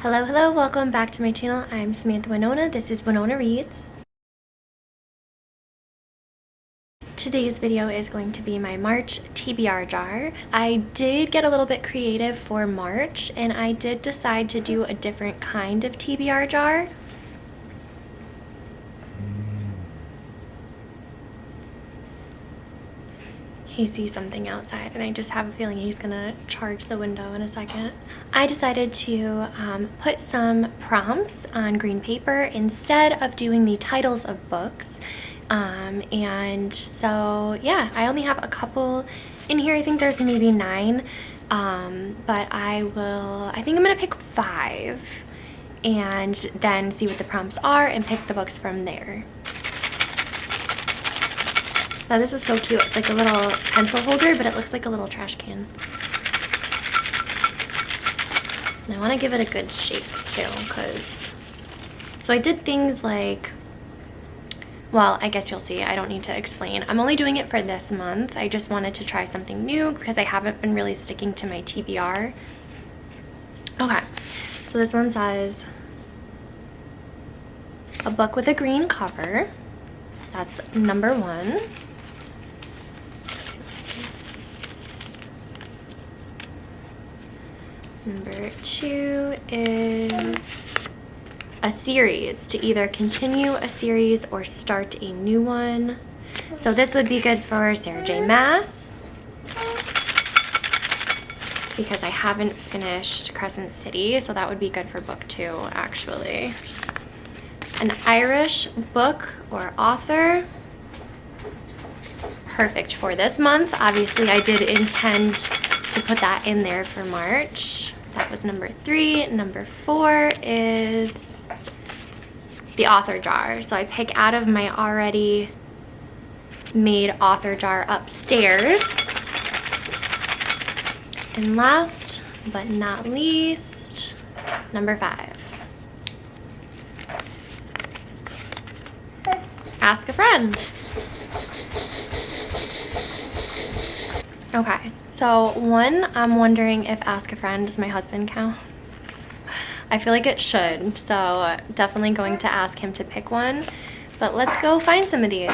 Hello, hello, welcome back to my channel. I'm Samantha Winona. This is Winona Reads. Today's video is going to be my March TBR jar. I did get a little bit creative for March and I did decide to do a different kind of TBR jar. He sees something outside and I just have a feeling he's gonna charge the window in a second. I decided to put some prompts on green paper instead of doing the titles of books. And so yeah, I only have a couple in here. I think there's maybe 9, but I think I'm gonna pick 5 and then see what the prompts are and pick the books from there. Now this is so cute. It's like a little pencil holder, but it looks like a little trash can. And I want to give it a good shake too, so I did things like, well, I guess you'll see. I don't need to explain. I'm only doing it for this month. I just wanted to try something new because I haven't been really sticking to my TBR. Okay, so this one says, a book with a green cover. That's number 1. Number 2 is a series, to either continue a series or start a new one. So this would be good for Sarah J. Maas because I haven't finished Crescent City, so that would be good for book 2 actually. An Irish book or author, perfect for this month. Obviously I did intend to put that in there for March. That was number 3. Number 4 is the author jar. So I pick out of my already made author jar upstairs. And last but not least, number 5. Ask a friend. Okay, so 1, I'm wondering if Ask a Friend, does my husband count? I feel like it should, so definitely going to ask him to pick one, but let's go find some of these.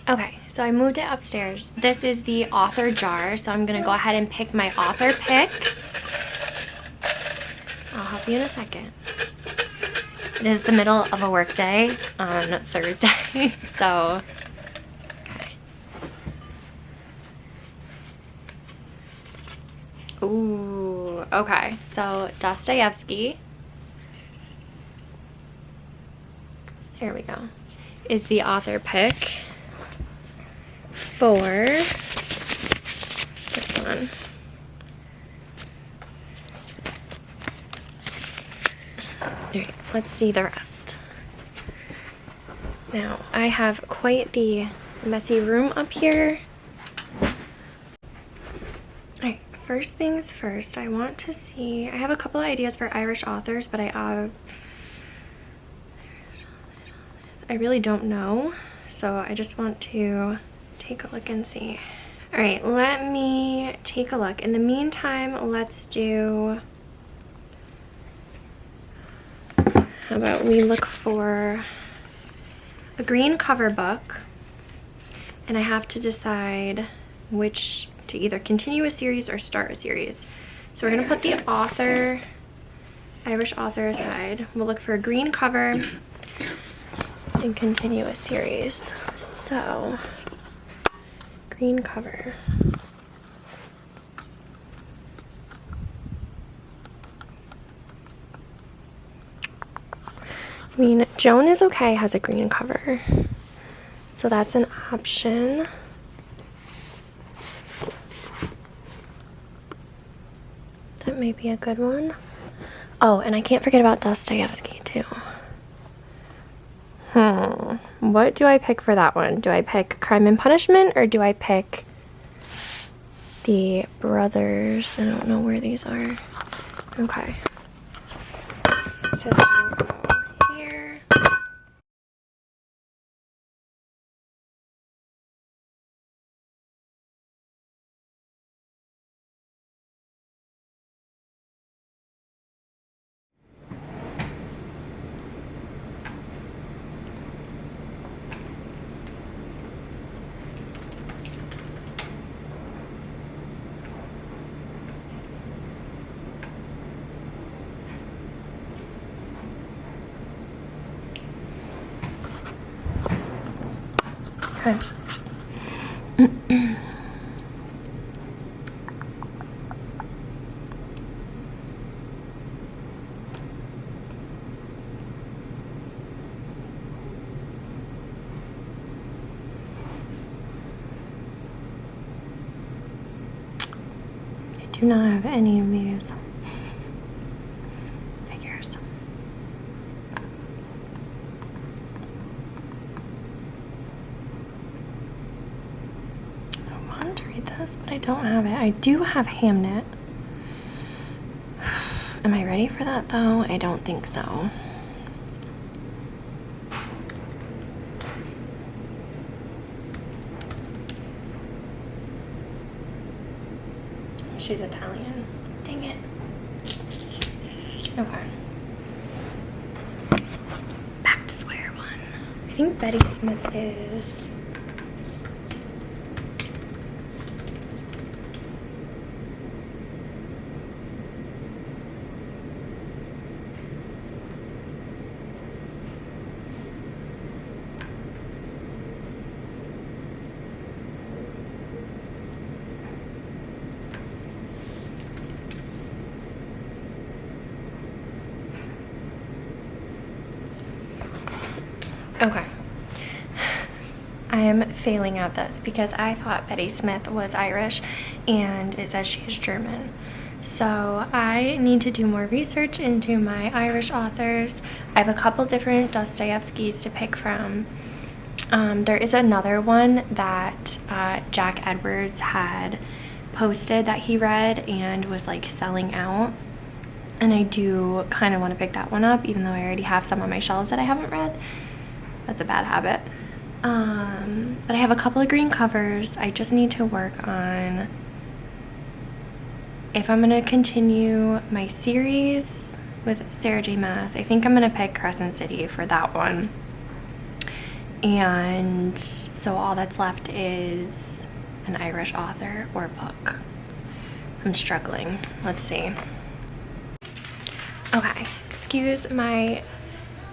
Okay, so I moved it upstairs. This is the author jar, so I'm gonna go ahead and pick my author pick. I'll help you in a second. It is the middle of a work day on Thursday, so okay. Ooh, okay, so Dostoevsky, there we go, is the author pick for this one. Alright, let's see the rest. Now, I have quite the messy room up here. Alright, first things first, I want to see, I have a couple of ideas for Irish authors, but I really don't know, so I just want to take a look and see. Alright, let me take a look. In the meantime, let's do, how about we look for a green cover book, and I have to decide which to either continue a series or start a series. So we're gonna put the author, Irish author aside. We'll look for a green cover and continue a series. So, green cover. I mean, Joan is Okay has a green cover, so that's an option. That may be a good one. Oh, and I can't forget about Dostoevsky too. What do I pick for that one? Do I pick Crime and Punishment or do I pick the brothers? I don't know where these are. Okay. So something go here. Okay. I do not have any of these figures. I want to read this, but I don't have it. I do have Hamnet. Am I ready for that though? I don't think so. She's Italian. Dang it. Okay. Back to square one. I think Betty Smith is... Okay. I am failing at this because I thought Betty Smith was Irish and it says she is German. So I need to do more research into my Irish authors. I have a couple different Dostoevskys to pick from. There is another one that Jack Edwards had posted that he read and was like selling out. And I do kind of want to pick that one up, even though I already have some on my shelves that I haven't read. That's a bad habit. But I have a couple of green covers. I just need to work on if I'm going to continue my series with Sarah J. Maas. I think I'm going to pick Crescent City for that one. And so all that's left is an Irish author or book. I'm struggling. Let's see. Okay, excuse my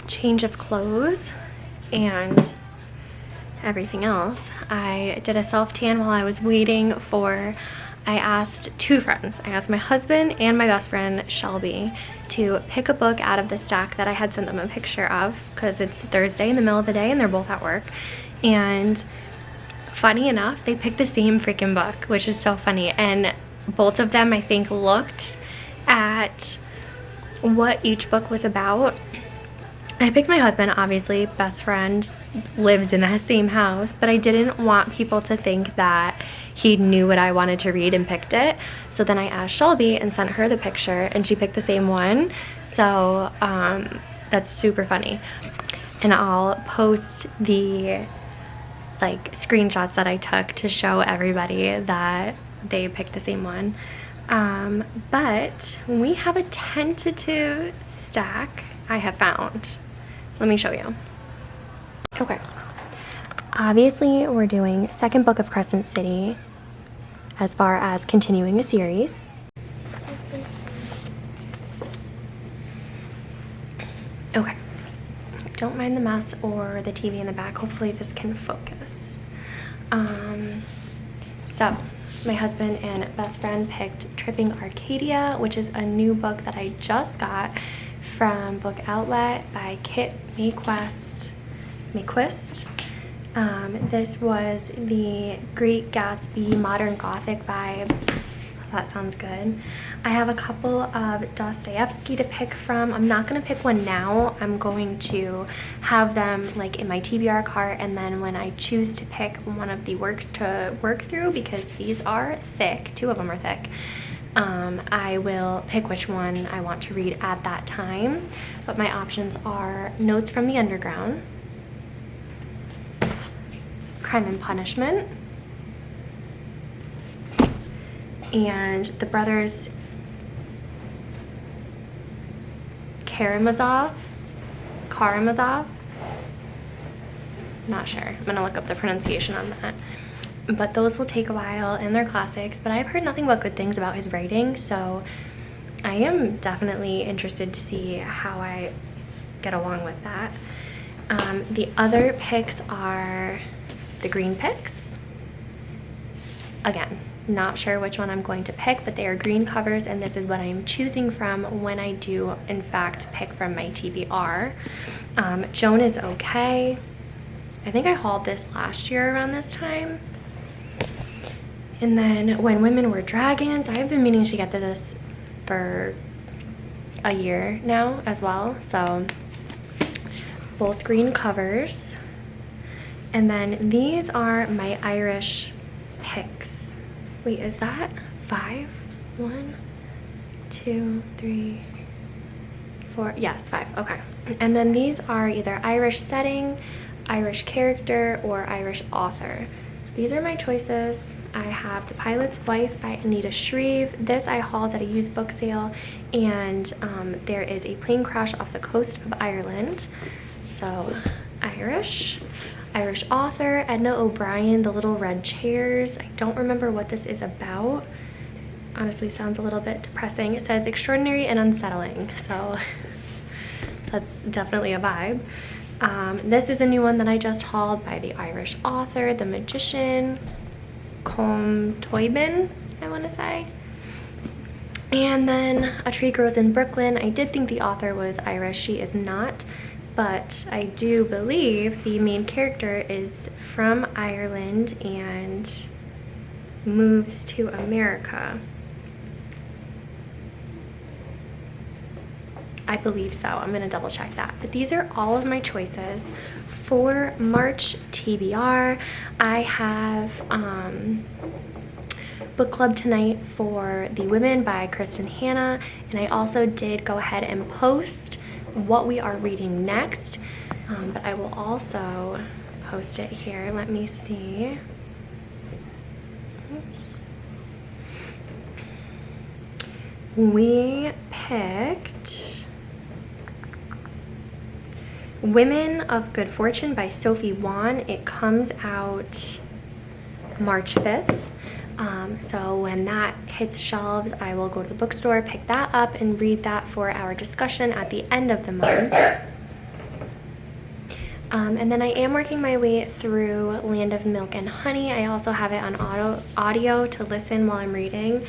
change of clothes and everything else. I did a self-tan while I was waiting for, I asked two friends. I asked my husband and my best friend, Shelby, to pick a book out of the stack that I had sent them a picture of because it's Thursday in the middle of the day and they're both at work. And funny enough, they picked the same freaking book, which is so funny. And both of them, I think, looked at what each book was about. I picked my husband, obviously, best friend, lives in the same house, but I didn't want people to think that he knew what I wanted to read and picked it. So then I asked Shelby and sent her the picture and she picked the same one. So that's super funny. And I'll post the like screenshots that I took to show everybody that they picked the same one. But we have a tentative stack I have found. Let me show you. Okay. Obviously, we're doing second book of Crescent City as far as continuing a series. Okay. Don't mind the mess or the TV in the back. Hopefully this can focus. So my husband and best friend picked Tripping Arcadia, which is a new book that I just got from Book Outlet by Kit Mayquist. This was the Great Gatsby modern gothic vibes. That sounds good. I have a couple of Dostoevsky to pick from. I'm not going to pick one now. I'm going to have them like in my TBR cart, and then when I choose to pick one of the works to work through, because these are thick, two of them are thick, I will pick which one I want to read at that time. But my options are Notes from the Underground, Crime and Punishment, and the brothers Karamazov. Not sure. I'm gonna look up the pronunciation on that. But those will take a while and they're classics, but I've heard nothing but good things about his writing, so I am definitely interested to see how I get along with that. The other picks are the green picks. Again, not sure which one I'm going to pick, but they are green covers, and this is what I am choosing from when I do in fact pick from my TBR. Joan is okay. I think I hauled this last year around this time. And then When Women Were Dragons, I've been meaning to get to this for a year now as well. So both green covers. And then these are my Irish picks. Wait, is that 5? 1, 2, 3, 4. Yes, 5. Okay. And then these are either Irish setting, Irish character, or Irish author. So these are my choices. I have The Pilot's Wife by Anita Shreve. This I hauled at a used book sale, and there is A Plane Crash Off the Coast of Ireland. So Irish author, Edna O'Brien, The Little Red Chairs. I don't remember what this is about. Honestly, sounds a little bit depressing. It says extraordinary and unsettling, so that's definitely a vibe. This is a new one that I just hauled by the Irish author, The Magician, Colm Toibin, I want to say. And then A Tree Grows in Brooklyn. I did think the author was Irish. She is not, but I do believe the main character is from Ireland and moves to America. I believe so. I'm gonna double check that. But these are all of my choices for March TBR. I have book club tonight for The Women by Kristen Hanna, and I also did go ahead and post what we are reading next, but I will also post it here. Let me see. Oops. We picked Women of Good Fortune by Sophie Wan. It comes out March 5th. So when that hits shelves, I will go to the bookstore, pick that up, and read that for our discussion at the end of the month. And then I am working my way through Land of Milk and Honey. I also have it on audio to listen while I'm reading.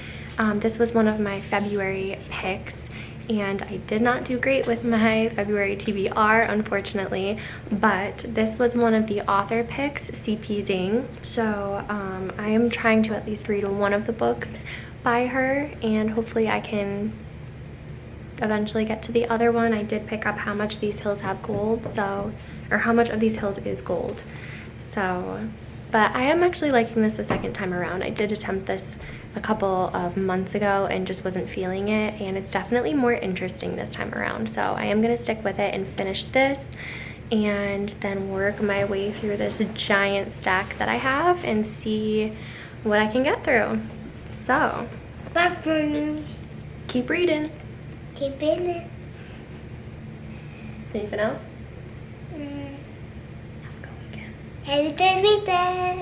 This was one of my February picks, and I did not do great with my February TBR, unfortunately, but this was one of the author picks, C.P. Zing. So I am trying to at least read one of the books by her, and hopefully I can eventually get to the other one. I did pick up How Much These Hills Have Gold, so, or How Much of These Hills is Gold. So, but I am actually liking this a second time around. I did attempt this a couple of months ago and just wasn't feeling it, and it's definitely more interesting this time around. So I am gonna stick with it and finish this, and then work my way through this giant stack that I have and see what I can get through. So, keep reading. Keep reading. Anything else? Have a good weekend.